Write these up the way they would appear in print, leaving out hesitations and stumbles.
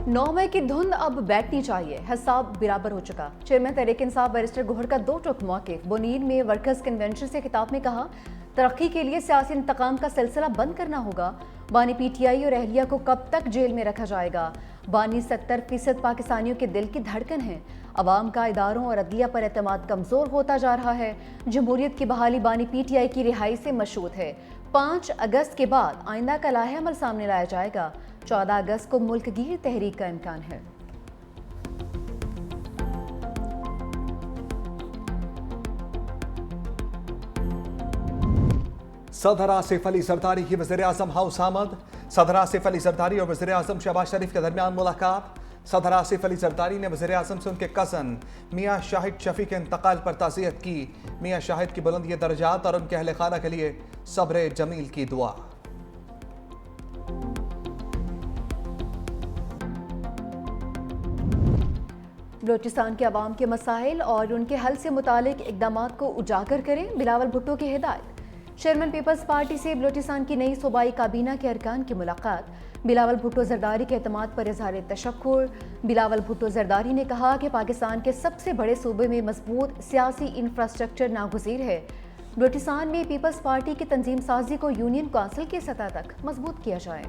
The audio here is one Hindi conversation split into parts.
9 मई की धुंध अब बैठनी चाहिए, हिसाब बराबर हो चुका। चेयरमैन तहरीक इंसाफ बैरिस्टर गोहर का दो टुक मौक़िफ़। बुनीन में वर्कर्स कन्वेंशन से खिताब में कहा, तरक्की के लिए सियासी इंतकाम का सिलसिला बंद करना होगा। बानी पीटीआई और अहलिया को कब तक जेल में रखा जाएगा? बानी 70% पाकिस्तानियों के दिल की धड़कन है। अवाम का इदारों और अदलिया पर एतमाद कमज़ोर होता जा रहा है। जमहूरियत की बहाली बानी पीटीआई की रिहाई से मशरूत है। 5 अगस्त के बाद आइंदा का लाहेअमल सामने लाया जाएगा। 14 अगस्त को मुल्क गिर तहरीक का इम्कान है। सदर आसिफ अली जरदारी की वज़ीर आज़म हाउस आमद। सदर आसिफ अली जरदारी और वज़ीर आज़म शहबाज शरीफ के दरमियान मुलाकात। सदर आसिफ अली जरदारी ने वज़ीर आज़म से उनके कज़न मियाँ शाहिद शफी के इंतकाल पर ताज़ियत की। मियाँ शाहिद की बुलंद दर्जात और उनके अहल खाना के लिए सब्र जमील की दुआ। बलोचिस्तान के अवाम के मसाइल और उनके हल से मुतालिक इक़दामात को उजागर करें, बिलावल भुट्टो की हिदायत। चेयरमैन पीपल्स पार्टी से बलोचिस्तान की नई सूबाई काबीना के अरकान की मुलाकात। बिलावल भुट्टो जरदारी के एतमाद पर इज़हार तशक्कुर। बिलावल भुट्टो जरदारी ने कहा कि पाकिस्तान के सबसे बड़े सूबे में मजबूत सियासी इंफ्रास्ट्रक्चर नागुज़ीर है। बलोचिस्तान में पीपल्स पार्टी की तंजीम साजी को यूनियन कौंसिल की सतह तक मजबूत किया जाए।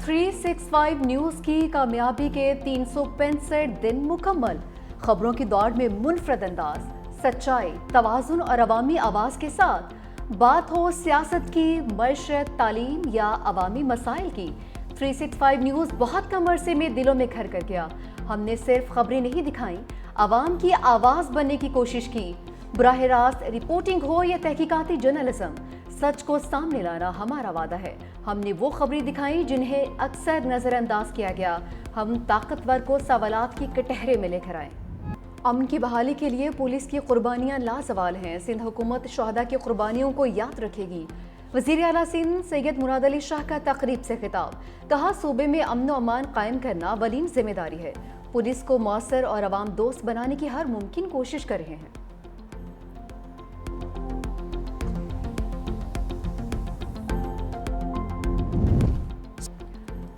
$365 न्यूज़ की कामयाबी के 365 दिन मुकम्मल। खबरों की दौड़ में मुनफरद अंदाज, सच्चाई, तवाज़ुन और अवामी आवाज़ के साथ बात हो सियासत की, मईशत, तालीम या अवामी मसाइल की। 365 न्यूज़ बहुत कम अरसे में दिलों में घर कर गया। हमने सिर्फ खबरें नहीं दिखाई, अवाम की आवाज़ बनने की कोशिश की। बराह रास्त रिपोर्टिंग हो या तहकीकाती जर्नलिज्म, सच को सामने लाना हमारा वादा है। हमने वो खबरें दिखाई जिन्हें अक्सर नज़रअंदाज किया गया। हम ताकतवर को सवालात की कटहरे में लेकर आए। अमन की बहाली के लिए पुलिस की कुर्बानियाँ लाजवाल हैं। सिंध हुकूमत शहदा की कुर्बानियों को याद रखेगी। वज़ीर आला सिंध सैयद मुराद अली शाह का तकरीब से खिताब। कहा, सूबे में अमन व अमान कायम करना वलीन जिम्मेदारी है। पुलिस को मौसर और अवाम दोस्त बनाने की हर मुमकिन कोशिश कर रहे हैं।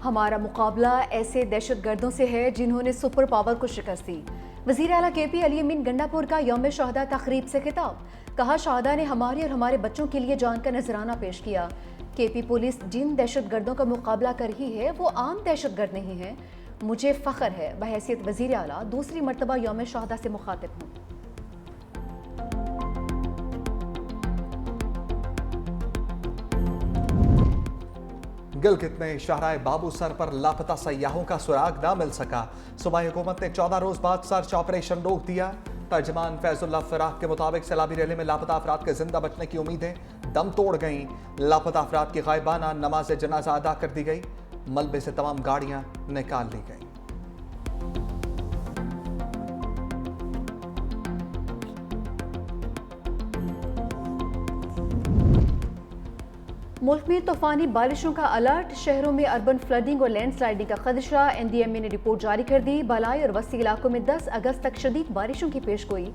हमारा मुकाबला ऐसे दहशतगर्दों से है जिन्होंने सुपर पावर को शिकस्त दी। वज़ीर आला KP अली अमीन गंडापुर का यौम शहदा तकरीब से खिताब। कहा, शहदा ने हमारे और हमारे बच्चों के लिए जान का नजराना पेश किया। KP पुलिस जिन दहशतगर्दों का मुकाबला कर रही है वो आम दहशतगर्द नहीं है। मुझे फ़ख्र है बहैसियत वज़ीर आला दूसरी मरतबा यौम शहदा से मुखातिब हूँ। गिलगित में शाहराए बाबू सर पर लापता सयाहों का सुराग ना मिल सका। सूबाई हुकूमत ने 14 रोज बाद सर्च ऑपरेशन रोक दिया। तर्जमान फैजुल्लाह फराक के मुताबिक सैलाबी रैली में लापता अफराद के जिंदा बचने की उम्मीदें दम तोड़ गईं। लापता अफराद की गायबाना नमाज जनाजा अदा कर दी गई। मलबे से तमाम गाड़ियां निकाल ली गई। मुल्क में तूफानी बारिशों का अलर्ट। शहरों में अर्बन फ्लडिंग और लैंडस्लाइडिंग का खदशा। NDMA ने रिपोर्ट जारी कर दी। बलाई और वसी इलाकों में 10 अगस्त तक शदीद बारिशों की पेशगोई।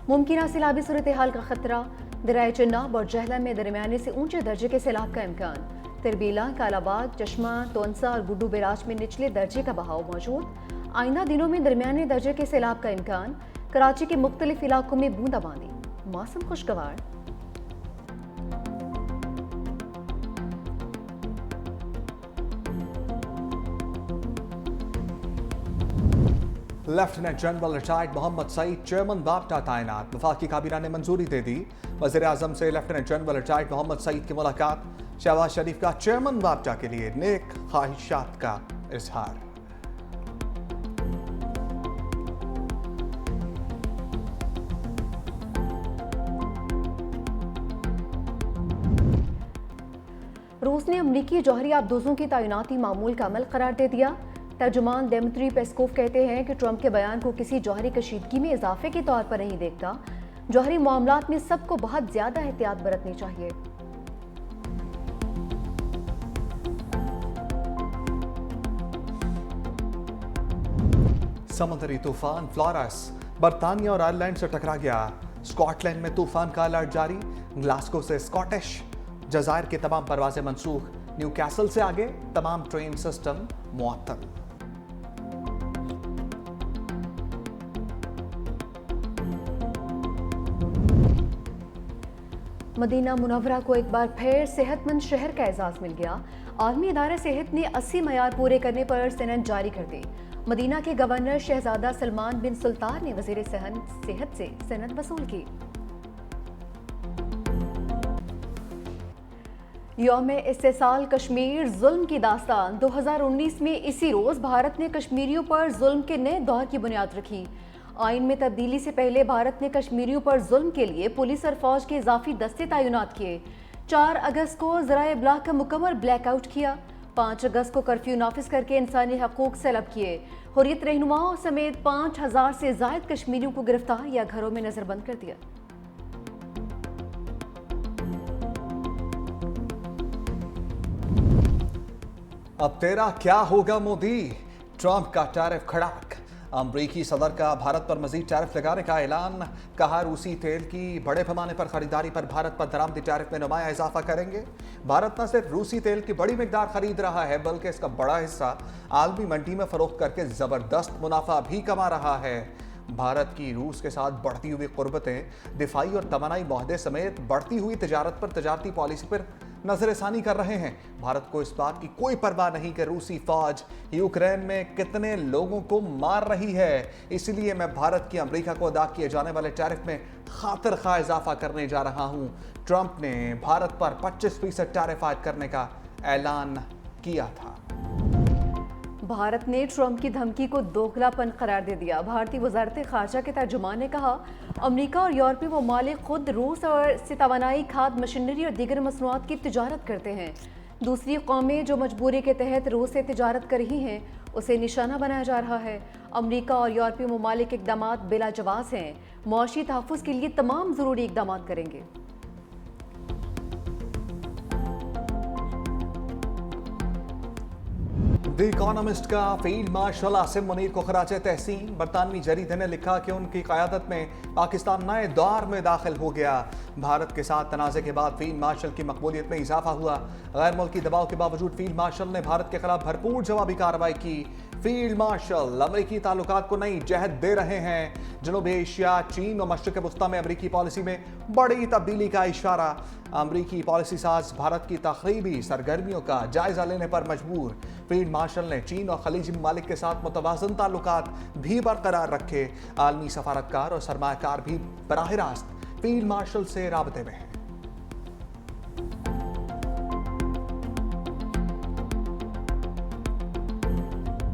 मुमकिन सैलाबी सूरत हाल का खतरा। दरियाए चिनाब और जहला में दरमियाने से ऊंचे दर्जे के सैलाब का इम्कान। तरबीला, कालाबाग, चश्मा, तोनसा और गुड्डू बैराज में निचले दर्जे का बहाव मौजूद। आइंदा दिनों में दरमियाने दर्जे के सैलाब का इम्कान। कराची के मुख्तलिफ इलाकों में बूंदाबांदी। मौसम खुशगवार। Lieutenant general retired Mohammad Saeed chairman बाप्टा तैनात। वफाकी काबीना ने मंजूरी दे दी। वज़ीर आज़म से lieutenant general retired Mohammad Saeed की मुलाकात। शहबाज शरीफ का चेयरमैन बाप्टा के लिए नेक ख्वाहिशात का इजहार। रूस ने अमरीकी जौहरी आबदोजों की तैनाती मामूल का अमल करार दे दिया। तर्जुमान दिमित्री पेस्कोव कहते हैं कि ट्रंप के बयान को किसी जौहरी कशीदगी में इजाफे के तौर पर नहीं देखता। जौहरी मामलात में सबको बहुत ज्यादा एहतियात बरतनी चाहिए। समुद्री तूफान फ्लोरस बरतानिया और आयरलैंड से टकरा गया। स्कॉटलैंड में तूफान का अलर्ट जारी, ग्लासगो से स्कॉटिश जजायर की तमाम परवाजें मंसूख, न्यूकैसल से आगे तमाम ट्रेन सिस्टम मुअत्तल। मदीना मुनव्वरा को एक बार फिर सेहतमंद शहर का एजाज मिल गया। आलमी इदारा सेहत ने 80 मयार पूरे करने पर सनद जारी कर दी। मदीना के गवर्नर शहजादा सलमान बिन सुल्तान ने वजीर सेहत से सनद वसूल की। यौम इस्तेसाल कश्मीर जुल्म की दास्तान 2019 में इसी रोज भारत ने कश्मीरियों पर जुल्म के नए दौर की बुनियाद रखी। आइन में तब्दीली से पहले भारत ने कश्मीरियों पर जुल्म के लिए पुलिस और फौज के इजाफी दस्ते तैनात किए। 4 अगस्त को ज़राए इब्लाग का मुकम्मल ब्लैकआउट किया। 5 अगस्त को कर्फ्यू नाफिज करके इंसानी हकूक सलब किए। हुर्रियत रहनुमाओं समेत 5000 से जायद कश्मीरियों को गिरफ्तार या घरों में नजरबंद कर दिया। अब तेरा क्या होगा मोदी, ट्रंप का टैरिफ खड़ाक। अमरीकी सदर का भारत पर मजीद टैरिफ लगाने का ऐलान, कहा रूसी तेल की बड़े पैमाने पर खरीदारी पर भारत पर दरामदी टैरिफ में नुमाया इजाफा करेंगे। भारत न सिर्फ रूसी तेल की बड़ी मिकदार खरीद रहा है बल्कि इसका बड़ा हिस्सा आलमी मंडी में फरोख्त करके जबरदस्त मुनाफा भी कमा रहा है। भारत की रूस के साथ बढ़ती हुई कुर्बतें, दिफाई और तवानाई मुआहदे समेत बढ़ती हुई तजारत पर तजारती पॉलिसी पर नजरसानी कर रहे हैं। भारत को इस बात की कोई परवाह नहीं कि रूसी फौज यूक्रेन में कितने लोगों को मार रही है, इसलिए मैं भारत की अमेरिका को अदा किए जाने वाले टैरिफ में खातिर खा इजाफा करने जा रहा हूं। ट्रंप ने भारत पर 25% टैरिफ आयद करने का ऐलान किया था। भारत ने ट्रंप की धमकी को दोगलापन करार दे दिया। भारतीय वजारत खारजा के तर्जुमान ने कहा, अमेरिका और यूरोपीय ममालिक खुद रूस और से तवानाई, खाद, मशीनरी और दीगर मसनूआत की तिजारत करते हैं। दूसरी कौमें जो मजबूरी के तहत रूस से तिजारत कर रही हैं, उसे निशाना बनाया जा रहा है। अमेरिका और यूरोपीय ममालिक इकदाम बिला जवाज़ हैं, मुआशी तहफ़्फ़ुज़ के लिए तमाम ज़रूरी इकदाम करेंगे। द इकोनॉमिस्ट का फील्ड मार्शल आसिम मुनीर को खराज तहसीन। बरतानवी जरीदे ने लिखा कि उनकी क़यादत में पाकिस्तान नए दौर में दाखिल हो गया। भारत के साथ तनाज़े के बाद फील्ड मार्शल की मकबूलियत में इजाफा हुआ। गैर मुल्की दबाव के बावजूद फील्ड मार्शल ने भारत के खिलाफ भरपूर जवाबी कार्रवाई की। फील्ड मार्शल अमरीकी ताल्लुकात को नई जहत दे रहे हैं। जनूबी एशिया, चीन और मशरिक़ वस्ता में अमरीकी पॉलिसी में बड़ी तब्दीली का इशारा। अमरीकी पॉलिसी साज भारत की तखरीबी सरगर्मियों का जायजा लेने पर मजबूर। फील्ड मार्शल ने चीन और खलीजी ममालिक के साथ मुतवाज़न ताल्लुकात भी बरकरार रखे। आलमी सफारतकार और सरमायाकार भी बराह रास्त फील्ड मार्शल से राबते में हैं।